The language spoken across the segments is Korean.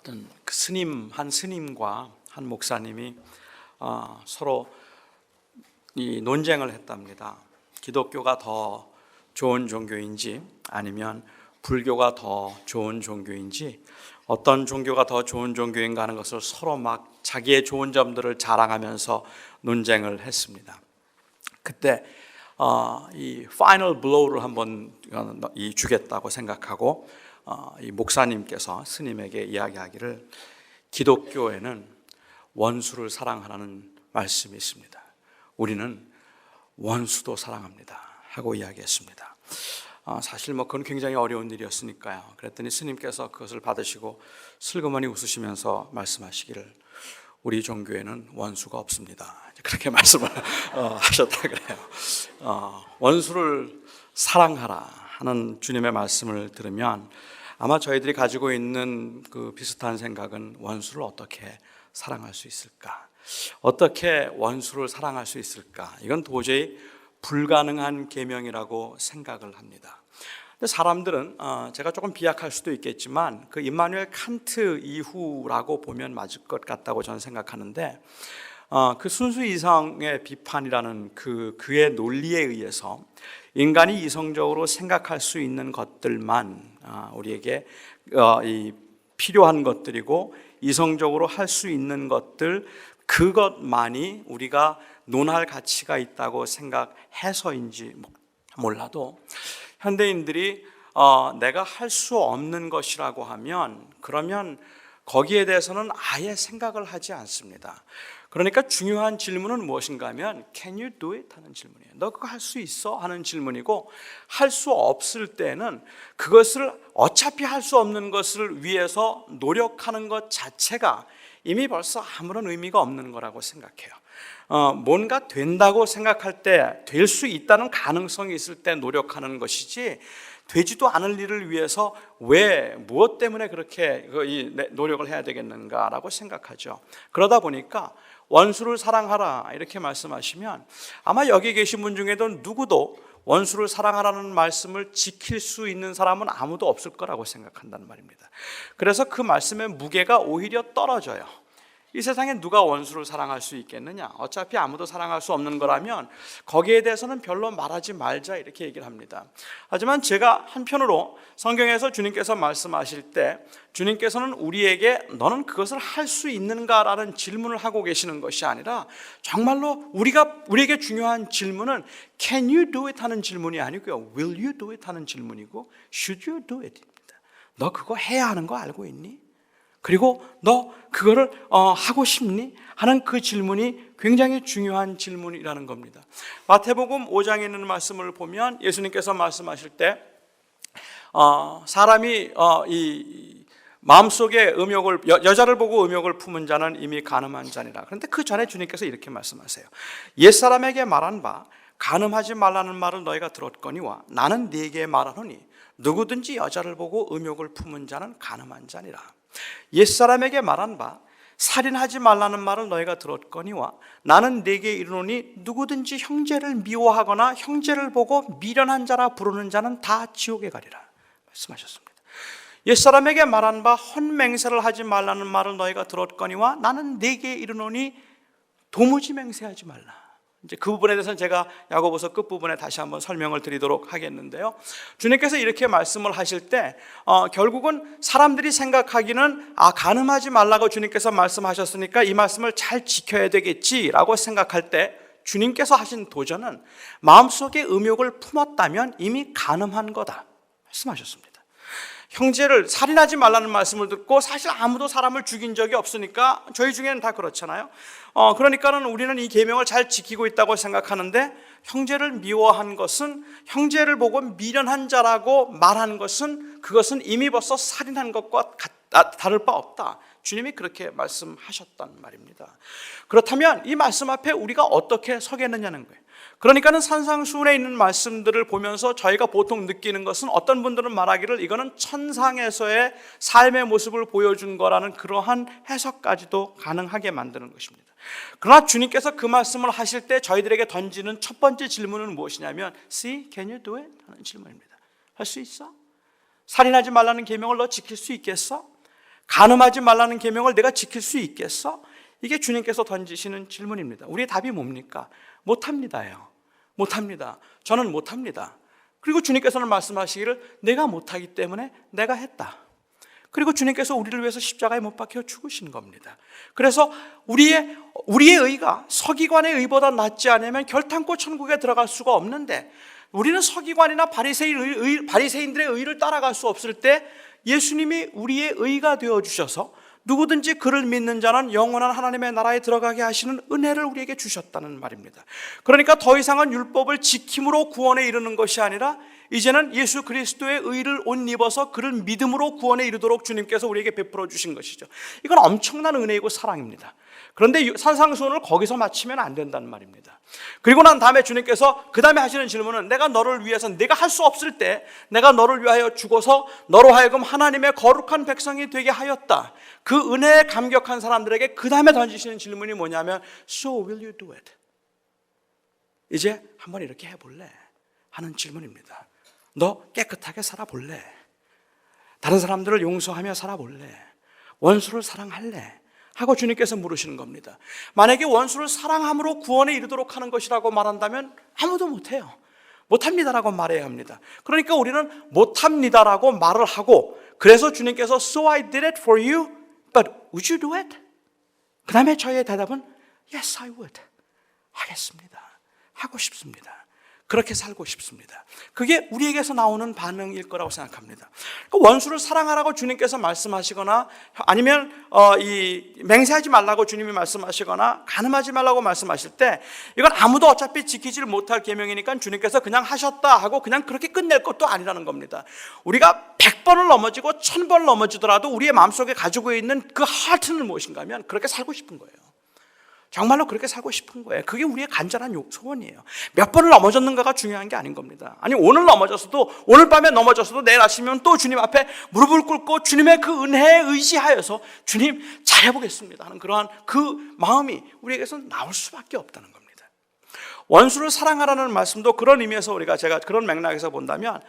어떤 한 스님과 한 목사님이 서로 이 논쟁을 했답니다. 기독교가 더 좋은 종교인지 아니면 불교가 더 좋은 종교인지, 어떤 종교가 더 좋은 종교인가 하는 것을 서로 막 자기의 좋은 점들을 자랑하면서 논쟁을 했습니다. 그때 이 파이널 블로우를 한번 주겠다고 생각하고 이 목사님께서 스님에게 이야기하기를, 기독교에는 원수를 사랑하라는 말씀이 있습니다. 우리는 원수도 사랑합니다 하고 이야기했습니다. 사실 그건 굉장히 어려운 일이었으니까요. 그랬더니 스님께서 그것을 받으시고 슬그머니 웃으시면서 말씀하시기를, 우리 종교에는 원수가 없습니다. 그렇게 말씀을 하셨다 그래요. 원수를 사랑하라 하는 주님의 말씀을 들으면 아마 저희들이 가지고 있는 그 비슷한 생각은, 원수를 어떻게 사랑할 수 있을까? 어떻게 원수를 사랑할 수 있을까? 이건 도저히 불가능한 계명이라고 생각을 합니다. 근데 사람들은 제가 조금 비약할 수도 있겠지만 그 임마누엘 칸트 이후라고 보면 맞을 것 같다고 저는 생각하는데, 그 순수 이성의 비판이라는 그의 논리에 의해서 인간이 이성적으로 생각할 수 있는 것들만 우리에게 필요한 것들이고, 이성적으로 할 수 있는 것들, 그것만이 우리가 논할 가치가 있다고 생각해서인지 몰라도, 현대인들이 내가 할 수 없는 것이라고 하면 그러면 거기에 대해서는 아예 생각을 하지 않습니다. 그러니까 중요한 질문은 무엇인가 하면 Can you do it? 하는 질문이에요. 너 그거 할 수 있어? 하는 질문이고, 할 수 없을 때는 그것을 어차피 할 수 없는 것을 위해서 노력하는 것 자체가 이미 벌써 아무런 의미가 없는 거라고 생각해요. 뭔가 된다고 생각할 때, 될 수 있다는 가능성이 있을 때 노력하는 것이지, 되지도 않을 일을 위해서 무엇 때문에 그렇게 노력을 해야 되겠는가라고 생각하죠. 그러다 보니까 원수를 사랑하라 이렇게 말씀하시면 아마 여기 계신 분 중에도 누구도 원수를 사랑하라는 말씀을 지킬 수 있는 사람은 아무도 없을 거라고 생각한다는 말입니다. 그래서 그 말씀의 무게가 오히려 떨어져요. 이 세상에 누가 원수를 사랑할 수 있겠느냐? 어차피 아무도 사랑할 수 없는 거라면 거기에 대해서는 별로 말하지 말자 이렇게 얘기를 합니다. 하지만 제가 한편으로 성경에서 주님께서 말씀하실 때, 주님께서는 우리에게 너는 그것을 할 수 있는가라는 질문을 하고 계시는 것이 아니라, 정말로 우리에게 중요한 질문은 Can you do it? 하는 질문이 아니고요, Will you do it? 하는 질문이고, Should you do it? 입니다. 너 그거 해야 하는 거 알고 있니? 그리고 너 그거를 하고 싶니? 하는 그 질문이 굉장히 중요한 질문이라는 겁니다. 마태복음 5장에 있는 말씀을 보면 예수님께서 말씀하실 때 사람이 이 마음속에 여자를 보고 음욕을 품은 자는 이미 간음한 자니라. 그런데 그 전에 주님께서 이렇게 말씀하세요. 옛사람에게 말한 바 간음하지 말라는 말을 너희가 들었거니와 나는 네게 말하노니 누구든지 여자를 보고 음욕을 품은 자는 간음한 자니라. 옛사람에게 말한 바 살인하지 말라는 말을 너희가 들었거니와 나는 네게 이르노니 누구든지 형제를 미워하거나 형제를 보고 미련한 자라 부르는 자는 다 지옥에 가리라 말씀하셨습니다. 옛사람에게 말한 바 헛맹세를 하지 말라는 말을 너희가 들었거니와 나는 네게 이르노니 도무지 맹세하지 말라. 이제 그 부분에 대해서는 제가 야고보서 끝부분에 다시 한번 설명을 드리도록 하겠는데요, 주님께서 이렇게 말씀을 하실 때 결국은 사람들이 생각하기는 간음하지 말라고 주님께서 말씀하셨으니까 이 말씀을 잘 지켜야 되겠지라고 생각할 때, 주님께서 하신 도전은 마음속에 음욕을 품었다면 이미 간음한 거다 말씀하셨습니다. 형제를 살인하지 말라는 말씀을 듣고, 사실 아무도 사람을 죽인 적이 없으니까 저희 중에는 다 그렇잖아요. 그러니까는 우리는 이 계명을 잘 지키고 있다고 생각하는데, 형제를 미워한 것은, 형제를 보고 미련한 자라고 말한 것은, 그것은 이미 벌써 살인한 것과 다를 바 없다. 주님이 그렇게 말씀하셨단 말입니다. 그렇다면 이 말씀 앞에 우리가 어떻게 서겠느냐는 거예요. 그러니까는 산상수훈에 있는 말씀들을 보면서 저희가 보통 느끼는 것은, 어떤 분들은 말하기를 이거는 천상에서의 삶의 모습을 보여준 거라는 그러한 해석까지도 가능하게 만드는 것입니다. 그러나 주님께서 그 말씀을 하실 때 저희들에게 던지는 첫 번째 질문은 무엇이냐면 See, can you do it? 하는 질문입니다. 할 수 있어? 살인하지 말라는 계명을 너 지킬 수 있겠어? 간음하지 말라는 계명을 내가 지킬 수 있겠어? 이게 주님께서 던지시는 질문입니다. 우리의 답이 뭡니까? 못합니다요. 못합니다. 저는 못합니다. 그리고 주님께서는 말씀하시기를 내가 못하기 때문에 내가 했다. 그리고 주님께서 우리를 위해서 십자가에 못 박혀 죽으신 겁니다. 그래서 우리의 의가 서기관의 의보다 낫지 않으면 결탄코 천국에 들어갈 수가 없는데, 우리는 서기관이나 바리새인들의 의를 따라갈 수 없을 때 예수님이 우리의 의가 되어주셔서 누구든지 그를 믿는 자는 영원한 하나님의 나라에 들어가게 하시는 은혜를 우리에게 주셨다는 말입니다. 그러니까 더 이상은 율법을 지킴으로 구원에 이르는 것이 아니라 이제는 예수 그리스도의 의를 옷 입어서 그를 믿음으로 구원에 이르도록 주님께서 우리에게 베풀어 주신 것이죠. 이건 엄청난 은혜이고 사랑입니다. 그런데 산상수훈을 거기서 마치면 안 된다는 말입니다. 그리고 난 다음에 주님께서 그 다음에 하시는 질문은, 내가 너를 위해서, 내가 할 수 없을 때 내가 너를 위하여 죽어서 너로 하여금 하나님의 거룩한 백성이 되게 하였다. 그 은혜에 감격한 사람들에게 그 다음에 던지시는 질문이 뭐냐면 So will you do it? 이제 한번 이렇게 해볼래? 하는 질문입니다. 너 깨끗하게 살아볼래? 다른 사람들을 용서하며 살아볼래? 원수를 사랑할래? 하고 주님께서 물으시는 겁니다. 만약에 원수를 사랑함으로 구원에 이르도록 하는 것이라고 말한다면 아무도 못해요. 못합니다라고 말해야 합니다. 그러니까 우리는 못합니다라고 말을 하고, 그래서 주님께서 So I did it for you, but would you do it? 그 다음에 저의 대답은 Yes, I would. 하겠습니다. 하고 싶습니다. 그렇게 살고 싶습니다. 그게 우리에게서 나오는 반응일 거라고 생각합니다. 원수를 사랑하라고 주님께서 말씀하시거나, 아니면 맹세하지 말라고 주님이 말씀하시거나, 간음하지 말라고 말씀하실 때 이건 아무도 어차피 지키지를 못할 계명이니까 주님께서 그냥 하셨다 하고 그냥 그렇게 끝낼 것도 아니라는 겁니다. 우리가 100번을 넘어지고 1000번을 넘어지더라도 우리의 마음속에 가지고 있는 그 하트는 무엇인가 하면 그렇게 살고 싶은 거예요. 정말로 그렇게 살고 싶은 거예요. 그게 우리의 간절한 소원이에요. 몇 번을 넘어졌는가가 중요한 게 아닌 겁니다. 아니, 오늘 넘어졌어도, 오늘 밤에 넘어졌어도 내일 아침이면 또 주님 앞에 무릎을 꿇고 주님의 그 은혜에 의지하여서 주님 잘해보겠습니다 하는 그러한 그 마음이 우리에게서 나올 수밖에 없다는 겁니다. 원수를 사랑하라는 말씀도 그런 의미에서 제가 그런 맥락에서 본다면,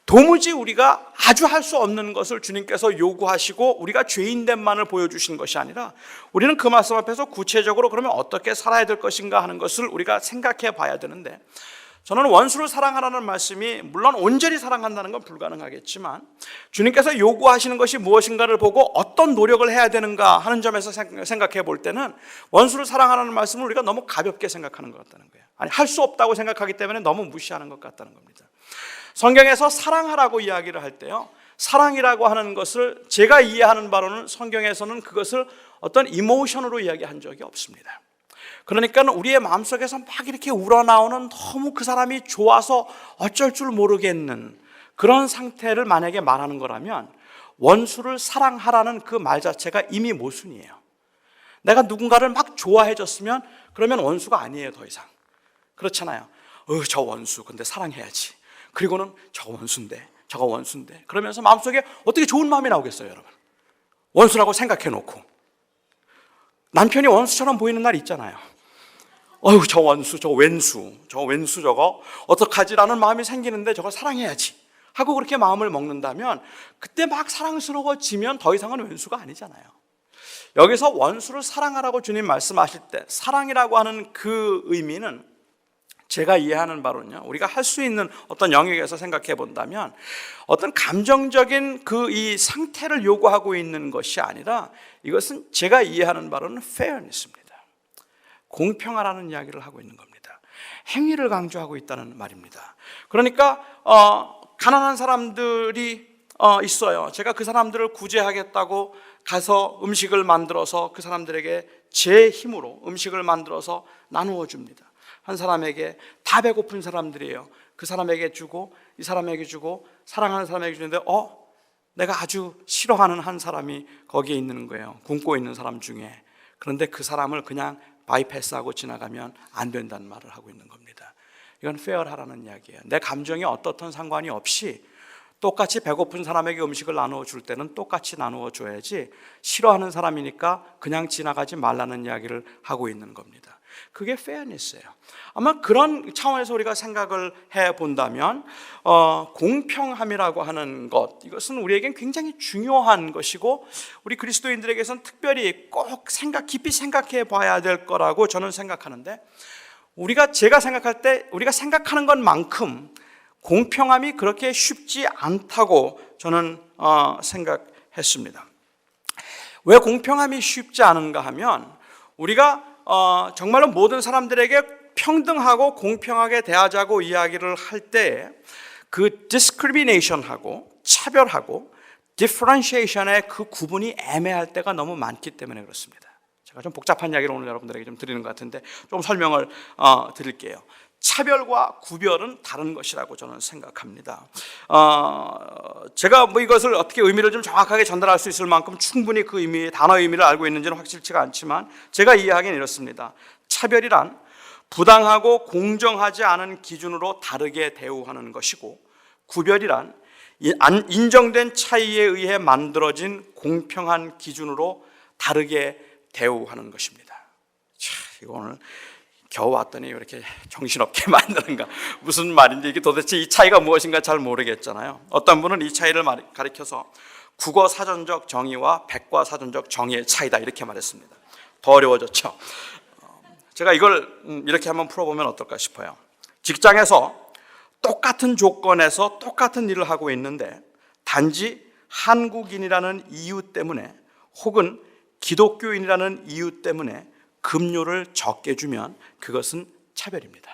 도무지 우리가 아주 할 수 없는 것을 주님께서 요구하시고 우리가 죄인됨만을 보여주신 것이 아니라, 우리는 그 말씀 앞에서 구체적으로 그러면 어떻게 살아야 될 것인가 하는 것을 우리가 생각해 봐야 되는데, 저는 원수를 사랑하라는 말씀이 물론 온전히 사랑한다는 건 불가능하겠지만 주님께서 요구하시는 것이 무엇인가를 보고 어떤 노력을 해야 되는가 하는 점에서 생각해 볼 때는 원수를 사랑하라는 말씀을 우리가 너무 가볍게 생각하는 것 같다는 거예요. 아니, 할 수 없다고 생각하기 때문에 너무 무시하는 것 같다는 겁니다. 성경에서 사랑하라고 이야기를 할 때요, 사랑이라고 하는 것을 제가 이해하는 바로는 성경에서는 그것을 어떤 이모션으로 이야기한 적이 없습니다. 그러니까 우리의 마음속에서 막 이렇게 우러나오는 너무 그 사람이 좋아서 어쩔 줄 모르겠는 그런 상태를 만약에 말하는 거라면, 원수를 사랑하라는 그 말 자체가 이미 모순이에요. 내가 누군가를 막 좋아해줬으면 그러면 원수가 아니에요, 더 이상. 그렇잖아요. 저 원수, 근데 사랑해야지. 그리고는 저거 원수인데 그러면서 마음속에 어떻게 좋은 마음이 나오겠어요, 여러분? 원수라고 생각해 놓고 남편이 원수처럼 보이는 날 있잖아요. 저 원수, 저 왼수 저거 어떡하지라는 마음이 생기는데 저걸 사랑해야지 하고 그렇게 마음을 먹는다면, 그때 막 사랑스러워지면 더 이상은 왼수가 아니잖아요. 여기서 원수를 사랑하라고 주님 말씀하실 때 사랑이라고 하는 그 의미는 제가 이해하는 바로는요, 우리가 할 수 있는 어떤 영역에서 생각해 본다면 어떤 감정적인 이 상태를 요구하고 있는 것이 아니라, 이것은 제가 이해하는 바로는 fairness입니다. 공평하라는 이야기를 하고 있는 겁니다. 행위를 강조하고 있다는 말입니다. 그러니까 가난한 사람들이 있어요. 제가 그 사람들을 구제하겠다고 가서 음식을 만들어서 그 사람들에게 제 힘으로 음식을 만들어서 나누어 줍니다. 한 사람에게, 다 배고픈 사람들이에요. 그 사람에게 주고 이 사람에게 주고 사랑하는 사람에게 주는데 내가 아주 싫어하는 한 사람이 거기에 있는 거예요. 굶고 있는 사람 중에. 그런데 그 사람을 그냥 바이패스하고 지나가면 안 된다는 말을 하고 있는 겁니다. 이건 페어하라는 이야기예요. 내 감정이 어떻든 상관이 없이 똑같이 배고픈 사람에게 음식을 나누어 줄 때는 똑같이 나누어 줘야지, 싫어하는 사람이니까 그냥 지나가지 말라는 이야기를 하고 있는 겁니다. 그게 페어니스예요. 아마 그런 차원에서 우리가 생각을 해본다면 공평함이라고 하는 것, 이것은 우리에겐 굉장히 중요한 것이고 우리 그리스도인들에게서는 특별히 꼭 깊이 생각해 봐야 될 거라고 저는 생각하는데, 제가 생각할 때 우리가 생각하는 것만큼 공평함이 그렇게 쉽지 않다고 저는 생각했습니다. 왜 공평함이 쉽지 않은가 하면, 우리가 정말로 모든 사람들에게 평등하고 공평하게 대하자고 이야기를 할 때 그 discrimination하고 차별하고 differentiation의 그 구분이 애매할 때가 너무 많기 때문에 그렇습니다. 제가 좀 복잡한 이야기를 오늘 여러분들에게 좀 드리는 것 같은데 좀 설명을 드릴게요. 차별과 구별은 다른 것이라고 저는 생각합니다. 제가 이것을 어떻게 의미를 좀 정확하게 전달할 수 있을 만큼 충분히 그 의미, 단어의 의미를 알고 있는지는 확실치가 않지만 제가 이해하기는 이렇습니다. 차별이란 부당하고 공정하지 않은 기준으로 다르게 대우하는 것이고, 구별이란 인정된 차이에 의해 만들어진 공평한 기준으로 다르게 대우하는 것입니다. 이거 오늘 겨우 왔더니 이렇게 정신없게 만드는가, 무슨 말인지 이게 도대체 이 차이가 무엇인가 잘 모르겠잖아요. 어떤 분은 이 차이를 가리켜서 국어 사전적 정의와 백과사전적 정의의 차이다 이렇게 말했습니다. 더 어려워졌죠. 제가 이걸 이렇게 한번 풀어보면 어떨까 싶어요. 직장에서 똑같은 조건에서 똑같은 일을 하고 있는데 단지 한국인이라는 이유 때문에 혹은 기독교인이라는 이유 때문에 급료를 적게 주면 그것은 차별입니다.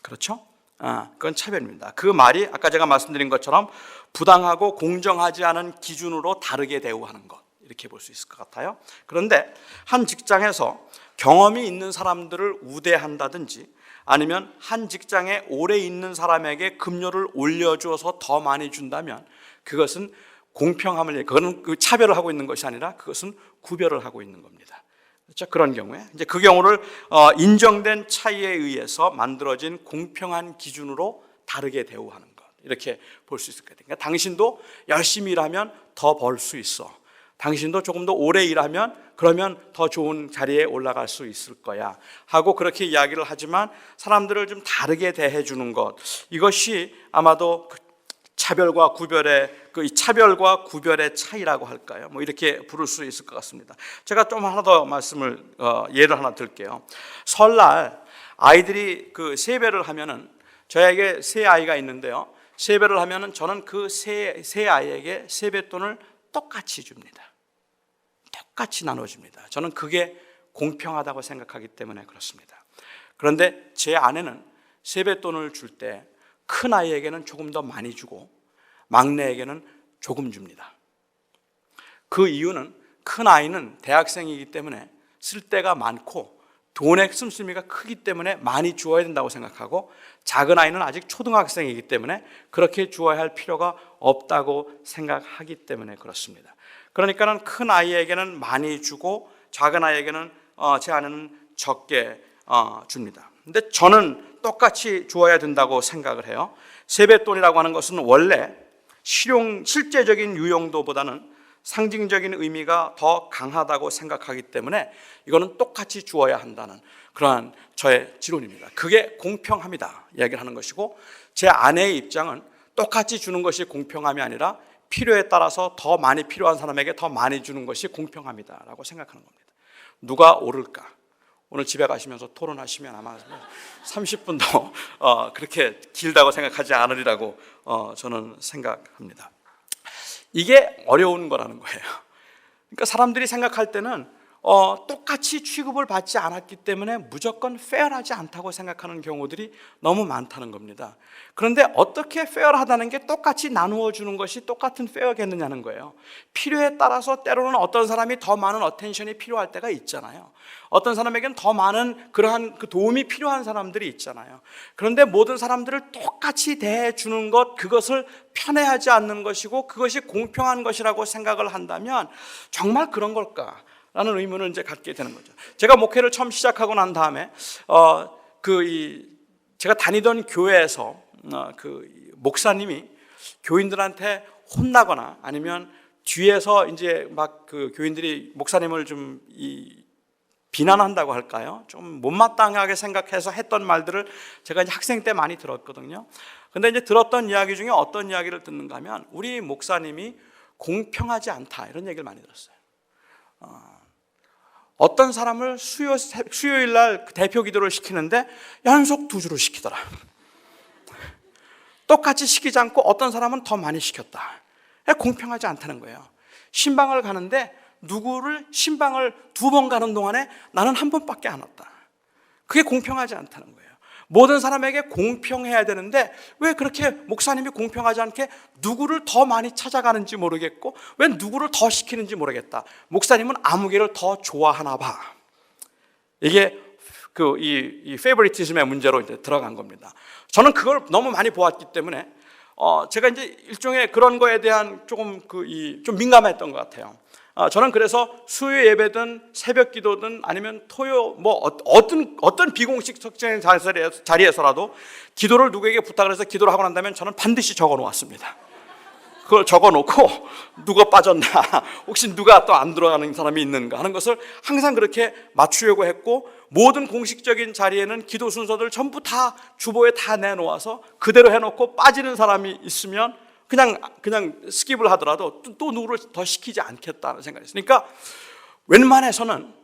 그렇죠? 그건 차별입니다. 그 말이 아까 제가 말씀드린 것처럼 부당하고 공정하지 않은 기준으로 다르게 대우하는 것, 이렇게 볼 수 있을 것 같아요. 그런데 한 직장에서 경험이 있는 사람들을 우대한다든지 아니면 한 직장에 오래 있는 사람에게 급료를 올려주어서 더 많이 준다면 그것은 공평함을, 그건 그 차별을 하고 있는 것이 아니라 그것은 구별을 하고 있는 겁니다. 그렇죠? 그런 경우에 이제 그 경우를 인정된 차이에 의해서 만들어진 공평한 기준으로 다르게 대우하는 것, 이렇게 볼 수 있을 것 같아요. 그러니까 당신도 열심히 일하면 더 벌 수 있어. 당신도 조금 더 오래 일하면 그러면 더 좋은 자리에 올라갈 수 있을 거야 하고 그렇게 이야기를 하지만 사람들을 좀 다르게 대해주는 것, 이것이 아마도 차별과 구별의 차이라고 할까요? 이렇게 부를 수 있을 것 같습니다. 제가 좀 하나 더 예를 하나 들게요. 설날 아이들이 그 세배를 하면은, 저에게 세 아이가 있는데요, 세배를 하면은 저는 그 세 아이에게 세뱃돈을 똑같이 줍니다. 똑같이 나눠줍니다. 저는 그게 공평하다고 생각하기 때문에 그렇습니다. 그런데 제 아내는 세뱃돈을 줄 때 큰 아이에게는 조금 더 많이 주고 막내에게는 조금 줍니다. 그 이유는 큰 아이는 대학생이기 때문에 쓸 데가 많고 돈의 씀씀이가 크기 때문에 많이 주어야 된다고 생각하고, 작은 아이는 아직 초등학생이기 때문에 그렇게 주어야 할 필요가 없다고 생각하기 때문에 그렇습니다. 그러니까는 큰 아이에게는 많이 주고 작은 아이에게는 제 아내는 적게 줍니다. 근데 저는 똑같이 주어야 된다고 생각을 해요. 세뱃돈이라고 하는 것은 원래 실제적인 유용도보다는 상징적인 의미가 더 강하다고 생각하기 때문에 이거는 똑같이 주어야 한다는 그러한 저의 지론입니다. 그게 공평함이다 이야기를 하는 것이고, 제 아내의 입장은 똑같이 주는 것이 공평함이 아니라 필요에 따라서 더 많이 필요한 사람에게 더 많이 주는 것이 공평함이다라고 생각하는 겁니다. 누가 옳을까? 오늘 집에 가시면서 토론하시면 아마 30분도 그렇게 길다고 생각하지 않으리라고 저는 생각합니다. 이게 어려운 거라는 거예요. 그러니까 사람들이 생각할 때는 똑같이 취급을 받지 않았기 때문에 무조건 페어하지 않다고 생각하는 경우들이 너무 많다는 겁니다. 그런데 어떻게 페어하다는 게 똑같이 나누어 주는 것이 똑같은 페어겠느냐는 거예요. 필요에 따라서 때로는 어떤 사람이 더 많은 어텐션이 필요할 때가 있잖아요. 어떤 사람에게는 더 많은 그러한 그 도움이 필요한 사람들이 있잖아요. 그런데 모든 사람들을 똑같이 대해주는 것, 그것을 편애하지 않는 것이고 그것이 공평한 것이라고 생각을 한다면 정말 그런 걸까? 라는 의문을 이제 갖게 되는 거죠. 제가 목회를 처음 시작하고 난 다음에 제가 다니던 교회에서 그 목사님이 교인들한테 혼나거나 아니면 뒤에서 이제 막 그 교인들이 목사님을 좀 비난한다고 할까요? 좀 못마땅하게 생각해서 했던 말들을 제가 이제 학생 때 많이 들었거든요. 근데 이제 들었던 이야기 중에 어떤 이야기를 듣는가 하면 우리 목사님이 공평하지 않다 이런 얘기를 많이 들었어요. 어떤 사람을 수요일 날 대표 기도를 시키는데 연속 2주로 시키더라. 똑같이 시키지 않고 어떤 사람은 더 많이 시켰다. 공평하지 않다는 거예요. 신방을 가는데 누구를 신방을 2번 가는 동안에 나는 1번밖에 안 왔다. 그게 공평하지 않다는 거예요. 모든 사람에게 공평해야 되는데 왜 그렇게 목사님이 공평하지 않게 누구를 더 많이 찾아가는지 모르겠고 왜 누구를 더 시키는지 모르겠다. 목사님은 아무개를 더 좋아하나 봐. 이게 이 페이버리티즘의 문제로 이제 들어간 겁니다. 저는 그걸 너무 많이 보았기 때문에 제가 이제 일종의 그런 거에 대한 조금 좀 민감했던 것 같아요. 저는 그래서 수요 예배든 새벽 기도든 아니면 토요 뭐 어떤 비공식 특정인 자리에서라도 기도를 누구에게 부탁을 해서 기도를 하고 난다면 저는 반드시 적어 놓았습니다. 그걸 적어 놓고 누가 빠졌나 혹시 누가 또 안 들어가는 사람이 있는가 하는 것을 항상 그렇게 맞추려고 했고 모든 공식적인 자리에는 기도 순서들 전부 다 주보에 다 내놓아서 그대로 해놓고 빠지는 사람이 있으면 그냥 스킵을 하더라도 또 누구를 더 시키지 않겠다는 생각이 있어요. 그러니까 웬만해서는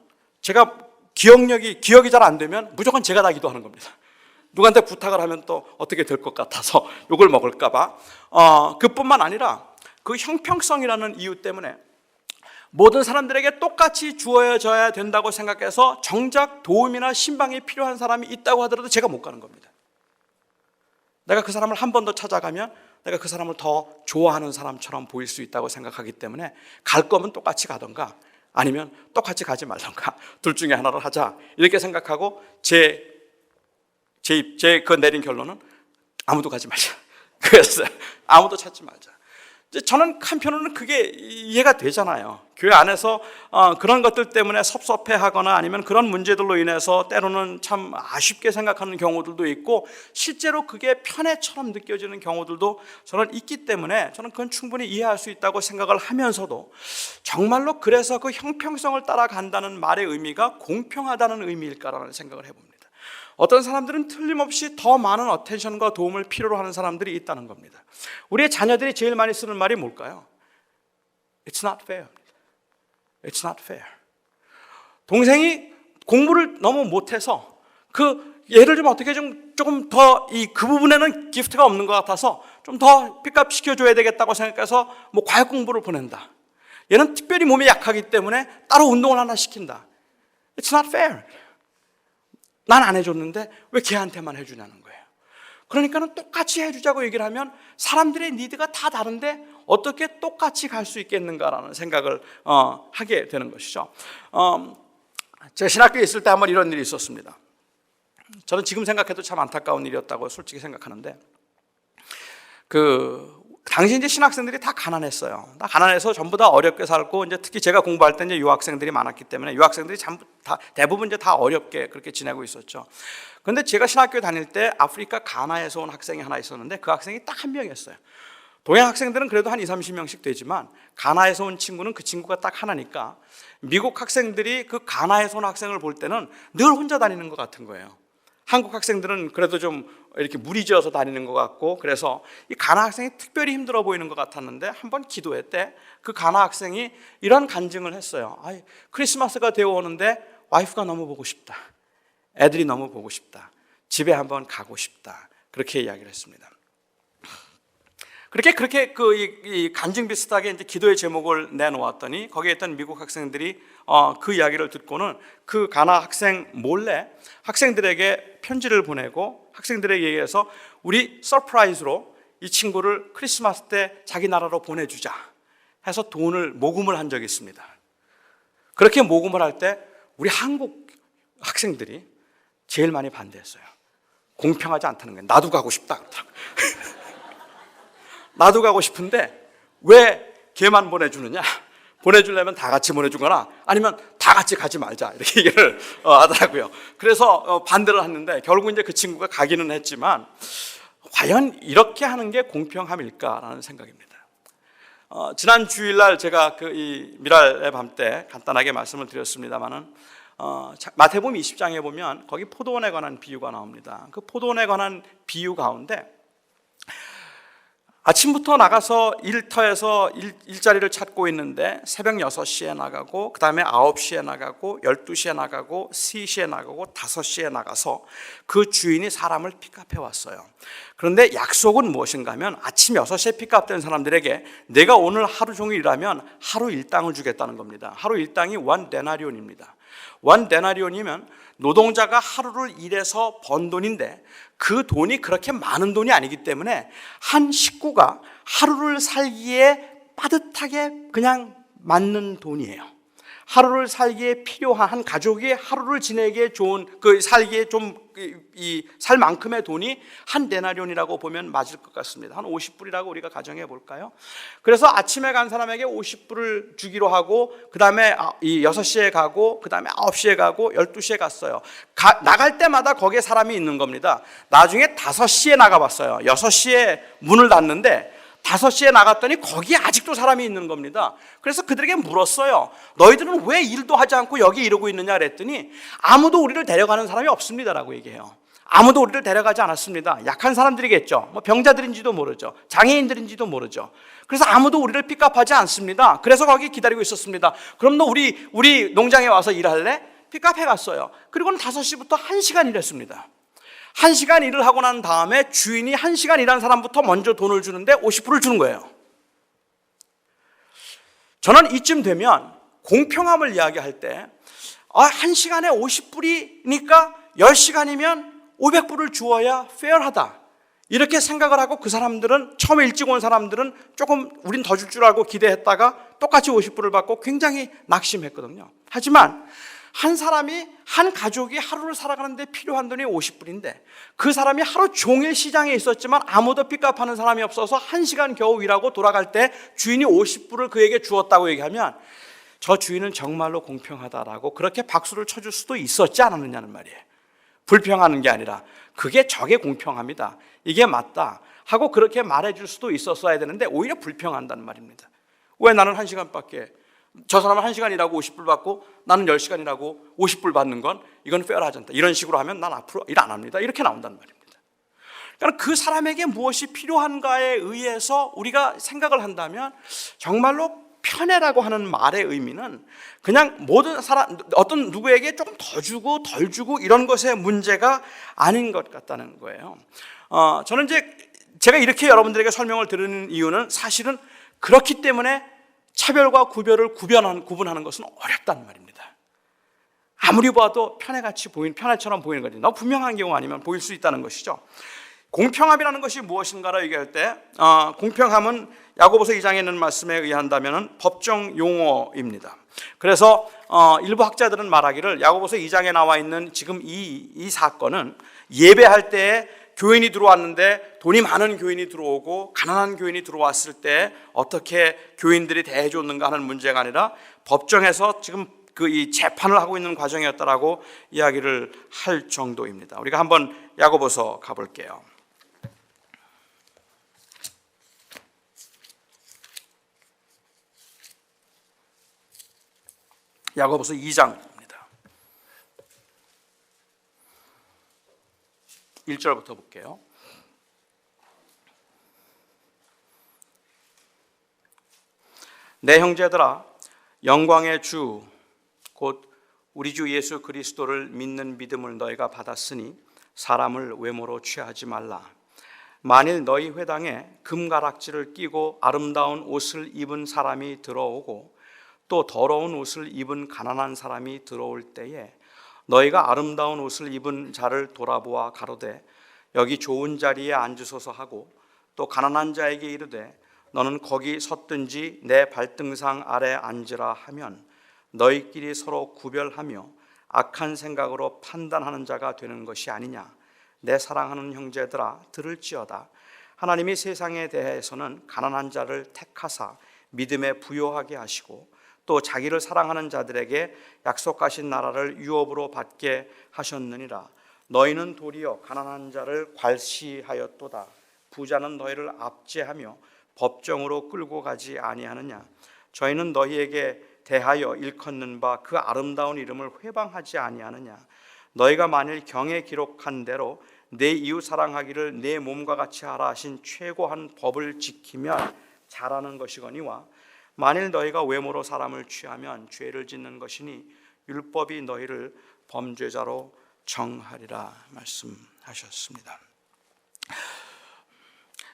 제가 기억이 잘 안 되면 무조건 제가 다 기도하는 겁니다. 누구한테 부탁을 하면 또 어떻게 될 것 같아서 욕을 먹을까 봐. 그뿐만 아니라 그 형평성이라는 이유 때문에 모든 사람들에게 똑같이 주어져야 된다고 생각해서 정작 도움이나 신방이 필요한 사람이 있다고 하더라도 제가 못 가는 겁니다. 내가 그 사람을 한 번 더 찾아가면 내가 그 사람을 더 좋아하는 사람처럼 보일 수 있다고 생각하기 때문에 갈 거면 똑같이 가던가 아니면 똑같이 가지 말던가 둘 중에 하나를 하자 이렇게 생각하고 제 내린 결론은 아무도 가지 말자. 그랬어요. 아무도 찾지 말자. 저는 한편으로는 그게 이해가 되잖아요. 교회 안에서 그런 것들 때문에 섭섭해하거나 아니면 그런 문제들로 인해서 때로는 참 아쉽게 생각하는 경우들도 있고 실제로 그게 편애처럼 느껴지는 경우들도 저는 있기 때문에 저는 그건 충분히 이해할 수 있다고 생각을 하면서도 정말로 그래서 그 형평성을 따라간다는 말의 의미가 공평하다는 의미일까라는 생각을 해봅니다. 어떤 사람들은 틀림없이 더 많은 어텐션과 도움을 필요로 하는 사람들이 있다는 겁니다. 우리의 자녀들이 제일 많이 쓰는 말이 뭘까요? It's not fair. It's not fair. 동생이 공부를 너무 못해서 얘를 좀 어떻게 조금 더 그 부분에는 기프트가 없는 것 같아서 좀 더 픽업 시켜줘야 되겠다고 생각해서 뭐 과외 공부를 보낸다. 얘는 특별히 몸이 약하기 때문에 따로 운동을 하나 시킨다. It's not fair. 난 안 해줬는데 왜 걔한테만 해주냐는 거예요. 그러니까는 똑같이 해주자고 얘기를 하면 사람들의 니드가 다 다른데 어떻게 똑같이 갈 수 있겠는가라는 생각을 하게 되는 것이죠. 제가 신학교에 있을 때 한번 이런 일이 있었습니다. 저는 지금 생각해도 참 안타까운 일이었다고 솔직히 생각하는데 당시 이제 신학생들이 다 가난했어요. 다 가난해서 전부 다 어렵게 살고 이제 특히 제가 공부할 때 이제 유학생들이 많았기 때문에 유학생들이 전부 다 대부분 이제 다 어렵게 그렇게 지내고 있었죠. 그런데 제가 신학교 다닐 때 아프리카 가나에서 온 학생이 하나 있었는데 그 학생이 딱 한 명이었어요. 동양 학생들은 그래도 한 20-30명씩 되지만 가나에서 온 친구는 그 친구가 딱 하나니까 미국 학생들이 그 가나에서 온 학생을 볼 때는 늘 혼자 다니는 것 같은 거예요. 한국 학생들은 그래도 좀 이렇게 무리지어서 다니는 것 같고 그래서 이 가나 학생이 특별히 힘들어 보이는 것 같았는데 한번 기도회 때 그 가나 학생이 이런 간증을 했어요. 크리스마스가 되어 오는데 와이프가 너무 보고 싶다. 애들이 너무 보고 싶다. 집에 한번 가고 싶다. 그렇게 이야기를 했습니다. 그렇게 이 간증 비슷하게 이제 기도의 제목을 내놓았더니 거기에 있던 미국 학생들이 그 이야기를 듣고는 그 가나 학생 몰래 학생들에게 편지를 보내고 학생들에게 얘기해서 우리 서프라이즈로 이 친구를 크리스마스 때 자기 나라로 보내주자 해서 모금을 한 적이 있습니다. 그렇게 모금을 할 때 우리 한국 학생들이 제일 많이 반대했어요. 공평하지 않다는 거예요. 나도 가고 싶다 그러더라고요. 나도 가고 싶은데 왜 걔만 보내주느냐? 보내주려면 다 같이 보내주거나 아니면 다 같이 가지 말자 이렇게 얘기를 하더라고요. 그래서 반대를 했는데 결국 이제 그 친구가 가기는 했지만 과연 이렇게 하는 게 공평함일까라는 생각입니다. 지난 주일날 제가 이 미랄의 밤 때 간단하게 말씀을 드렸습니다마는 마태복음 20장에 보면 거기 포도원에 관한 비유가 나옵니다. 그 포도원에 관한 비유 가운데 아침부터 나가서 일터에서 일자리를 찾고 있는데 새벽 6시에 나가고 그 다음에 9시에 나가고 12시에 나가고 3시에 나가고 5시에 나가서 그 주인이 사람을 픽업해 왔어요. 그런데 약속은 무엇인가 하면 아침 6시에 픽업된 사람들에게 내가 오늘 하루 종일 일하면 하루 일당을 주겠다는 겁니다. 하루 일당이 1데나리온입니다. 1데나리온이면 노동자가 하루를 일해서 번 돈인데 그 돈이 그렇게 많은 돈이 아니기 때문에 한 식구가 하루를 살기에 빠듯하게 그냥 맞는 돈이에요. 하루를 살기에 필요한 한 가족이 하루를 지내기에 좋은 살기에 좀 살 만큼의 돈이 한 데나리온이라고 보면 맞을 것 같습니다. 한 50불이라고 우리가 가정해 볼까요? 그래서 아침에 간 사람에게 50불을 주기로 하고 그 다음에 6시에 가고 그 다음에 9시에 가고 12시에 갔어요. 나갈 때마다 거기에 사람이 있는 겁니다. 나중에 5시에 나가봤어요. 6시에 문을 닫는데 5시에 나갔더니 거기에 아직도 사람이 있는 겁니다. 그래서 그들에게 물었어요. 너희들은 왜 일도 하지 않고 여기 이러고 있느냐 그랬더니 아무도 우리를 데려가는 사람이 없습니다라고 얘기해요. 아무도 우리를 데려가지 않았습니다. 약한 사람들이겠죠. 병자들인지도 모르죠. 장애인들인지도 모르죠. 그래서 아무도 우리를 픽업하지 않습니다. 그래서 거기 기다리고 있었습니다. 그럼 너 우리 농장에 와서 일할래? 픽업해 갔어요. 그리고는 5시부터 1시간 일했습니다. 1시간 일을 하고 난 다음에 주인이 1시간 일한 사람부터 먼저 돈을 주는데 50불을 주는 거예요. 저는 이쯤 되면 공평함을 이야기할 때 1시간에 50불이니까 10시간이면 500불을 주어야 페어하다 이렇게 생각을 하고 그 사람들은 처음에 일찍 온 사람들은 조금 우린 더 줄 줄 알고 기대했다가 똑같이 50불을 받고 굉장히 낙심했거든요. 하지만 한 사람이 한 가족이 하루를 살아가는데 필요한 돈이 50불인데 그 사람이 하루 종일 시장에 있었지만 아무도 픽업하는 사람이 없어서 1시간 겨우 일하고 돌아갈 때 주인이 50불을 그에게 주었다고 얘기하면 저 주인은 정말로 공평하다라고 그렇게 박수를 쳐줄 수도 있었지 않았느냐는 말이에요. 불평하는 게 아니라 그게 적의 공평합니다. 이게 맞다 하고 그렇게 말해줄 수도 있었어야 되는데 오히려 불평한다는 말입니다. 왜 나는 1시간밖에 저 사람은 1시간 일하고 50불 받고 나는 10시간 일하고 50불 받는 건 이건 페어하지 않다. 이런 식으로 하면 난 앞으로 일 안 합니다. 이렇게 나온다는 말입니다. 그러니까 그 사람에게 무엇이 필요한가에 의해서 우리가 생각을 한다면 정말로 편애라고 하는 말의 의미는 그냥 모든 사람 어떤 누구에게 조금 더 주고 덜 주고 이런 것의 문제가 아닌 것 같다는 거예요. 저는 이제 제가 이렇게 여러분들에게 설명을 드리는 이유는 사실은 그렇기 때문에 차별과 구별을 구분하는 것은 어렵단 말입니다. 아무리 봐도 편애처럼 보이는 거지. 너무 분명한 경우 아니면 보일 수 있다는 것이죠. 공평함이라는 것이 무엇인가를 얘기할 때 공평함은 야고보서 2장에 있는 말씀에 의한다면 법정 용어입니다. 그래서 일부 학자들은 말하기를 야고보서 2장에 나와 있는 지금 이 사건은 예배할 때에 교인이 들어왔는데 돈이 많은 교인이 들어오고 가난한 교인이 들어왔을 때 어떻게 교인들이 대해줬는가 하는 문제가 아니라 법정에서 지금 이 재판을 하고 있는 과정이었다라고 이야기를 할 정도입니다. 우리가 한번 야고보서 가볼게요. 야고보서 2장입니다. 1절부터 볼게요. 내 형제들아 영광의 주 곧 우리 주 예수 그리스도를 믿는 믿음을 너희가 받았으니 사람을 외모로 취하지 말라. 만일 너희 회당에 금가락지를 끼고 아름다운 옷을 입은 사람이 들어오고 또 더러운 옷을 입은 가난한 사람이 들어올 때에 너희가 아름다운 옷을 입은 자를 돌아보아 가로되 여기 좋은 자리에 앉으소서 하고 또 가난한 자에게 이르되 너는 거기 섰든지 내 발등상 아래 앉으라 하면 너희끼리 서로 구별하며 악한 생각으로 판단하는 자가 되는 것이 아니냐. 내 사랑하는 형제들아 들을지어다. 하나님이 세상에 대해서는 가난한 자를 택하사 믿음에 부요하게 하시고 또 자기를 사랑하는 자들에게 약속하신 나라를 유업으로 받게 하셨느니라. 너희는 도리어 가난한 자를 괄시하였도다. 부자는 너희를 압제하며 법정으로 끌고 가지 아니하느냐? 저희는 너희에게 대하여 일컫는 바 그 아름다운 이름을 회방하지 아니하느냐? 너희가 만일 경에 기록한 대로 내 이웃 사랑하기를 내 몸과 같이 하라 하신 최고한 법을 지키면 잘하는 것이거니와 만일 너희가 외모로 사람을 취하면 죄를 짓는 것이니 율법이 너희를 범죄자로 정하리라 말씀하셨습니다.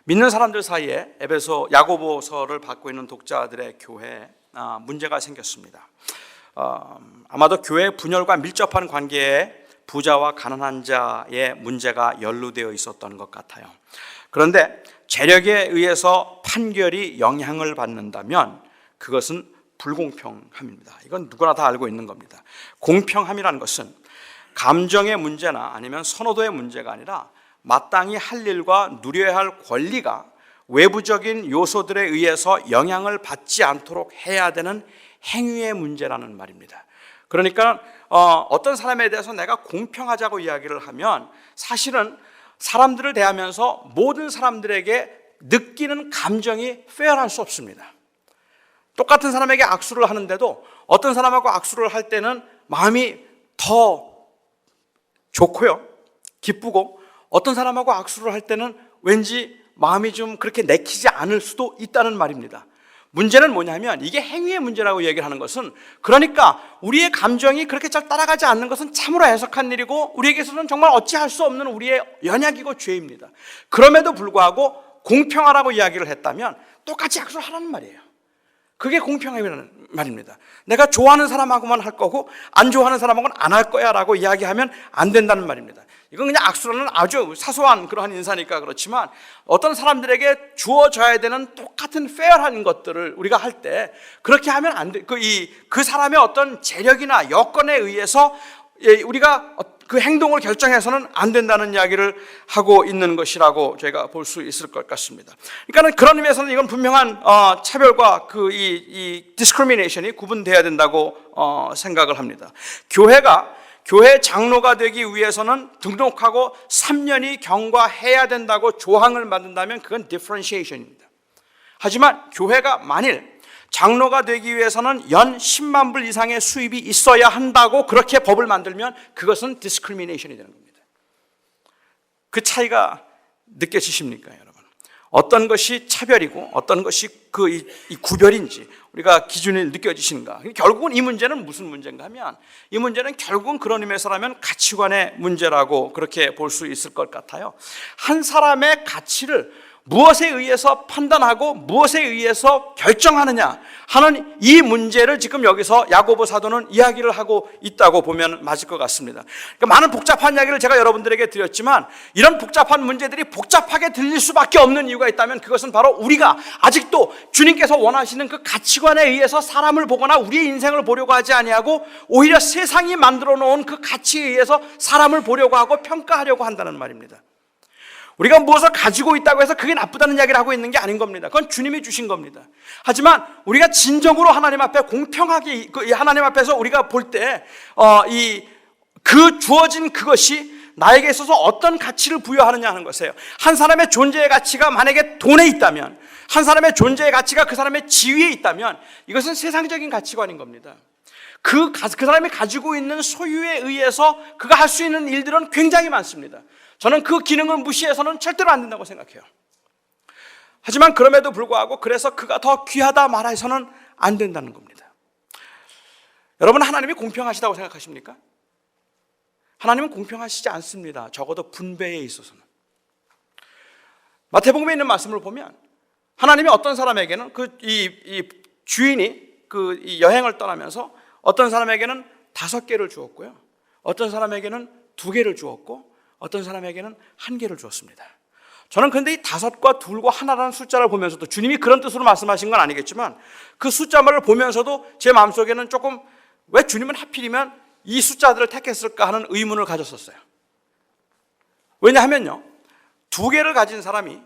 믿는 사람들 사이에 에베소 야고보서를 받고 있는 독자들의 교회에 문제가 생겼습니다. 아마도 교회 분열과 밀접한 관계에 부자와 가난한 자의 문제가 연루되어 있었던 것 같아요. 그런데 재력에 의해서 판결이 영향을 받는다면 그것은 불공평함입니다. 이건 누구나 다 알고 있는 겁니다. 공평함이라는 것은 감정의 문제나 아니면 선호도의 문제가 아니라 마땅히 할 일과 누려야 할 권리가 외부적인 요소들에 의해서 영향을 받지 않도록 해야 되는 행위의 문제라는 말입니다. 그러니까 어떤 사람에 대해서 내가 공평하자고 이야기를 하면 사실은 사람들을 대하면서 모든 사람들에게 느끼는 감정이 페어할 수 없습니다. 똑같은 사람에게 악수를 하는데도 어떤 사람하고 악수를 할 때는 마음이 더 좋고요, 기쁘고 어떤 사람하고 악수를 할 때는 왠지 마음이 좀 그렇게 내키지 않을 수도 있다는 말입니다. 문제는 뭐냐면 이게 행위의 문제라고 얘기를 하는 것은, 그러니까 우리의 감정이 그렇게 잘 따라가지 않는 것은 참으로 애석한 일이고 우리에게서는 정말 어찌할 수 없는 우리의 연약이고 죄입니다. 그럼에도 불구하고 공평하라고 이야기를 했다면 똑같이 악수를 하라는 말이에요. 그게 공평함이라는 말입니다. 내가 좋아하는 사람하고만 할 거고 안 좋아하는 사람하고는 안 할 거야 라고 이야기하면 안 된다는 말입니다. 이건 그냥 악수라는 아주 사소한 그러한 인사니까 그렇지만 어떤 사람들에게 주어져야 되는 똑같은 페어한 것들을 우리가 할 때 그렇게 하면 안 돼. 그 사람의 어떤 재력이나 여건에 의해서 우리가 그 행동을 결정해서는 안 된다는 이야기를 하고 있는 것이라고 저희가 볼 수 있을 것 같습니다. 그러니까 그런 의미에서는 이건 분명한 차별과 이 discrimination이 구분돼야 된다고 생각을 합니다. 교회 장로가 되기 위해서는 등록하고 3년이 경과해야 된다고 조항을 만든다면 그건 differentiation입니다. 하지만 교회가 만일 장로가 되기 위해서는 연 10만 불 이상의 수입이 있어야 한다고 그렇게 법을 만들면 그것은 discrimination이 되는 겁니다. 그 차이가 느껴지십니까, 여러분? 어떤 것이 차별이고 어떤 것이 이 구별인지 우리가 기준이 느껴지신가? 결국은 이 문제는 무슨 문제인가 하면 이 문제는 결국은 그런 의미에서라면 가치관의 문제라고 그렇게 볼 수 있을 것 같아요. 한 사람의 가치를 무엇에 의해서 판단하고 무엇에 의해서 결정하느냐 하는 이 문제를 지금 여기서 야고보 사도는 이야기를 하고 있다고 보면 맞을 것 같습니다. 그러니까 많은 복잡한 이야기를 제가 여러분들에게 드렸지만 이런 복잡한 문제들이 복잡하게 들릴 수밖에 없는 이유가 있다면 그것은 바로 우리가 아직도 주님께서 원하시는 그 가치관에 의해서 사람을 보거나 우리의 인생을 보려고 하지 아니하고 오히려 세상이 만들어 놓은 그 가치에 의해서 사람을 보려고 하고 평가하려고 한다는 말입니다. 우리가 무엇을 가지고 있다고 해서 그게 나쁘다는 이야기를 하고 있는 게 아닌 겁니다. 그건 주님이 주신 겁니다. 하지만 우리가 진정으로 하나님 앞에 공평하게 하나님 앞에서 우리가 볼 때 그 주어진 그것이 나에게 있어서 어떤 가치를 부여하느냐 하는 것이에요. 한 사람의 존재의 가치가 만약에 돈에 있다면, 한 사람의 존재의 가치가 그 사람의 지위에 있다면 이것은 세상적인 가치관인 겁니다. 그 사람이 가지고 있는 소유에 의해서 그가 할 수 있는 일들은 굉장히 많습니다. 저는 그 기능을 무시해서는 절대로 안 된다고 생각해요. 하지만 그럼에도 불구하고 그래서 그가 더 귀하다 말해서는 안 된다는 겁니다. 여러분, 하나님이 공평하시다고 생각하십니까? 하나님은 공평하시지 않습니다. 적어도 분배에 있어서는. 마태복음에 있는 말씀을 보면 하나님이 어떤 사람에게는 이 주인이 이 여행을 떠나면서 어떤 사람에게는 5개를 주었고요, 어떤 사람에게는 2개를 주었고 어떤 사람에게는 1개를 주었습니다. 저는 그런데 이 5과 2과 1라는 숫자를 보면서도, 주님이 그런 뜻으로 말씀하신 건 아니겠지만 그 숫자를 보면서도 제 마음속에는 조금 왜 주님은 하필이면 이 숫자들을 택했을까 하는 의문을 가졌었어요. 왜냐하면요, 2개를 가진 사람이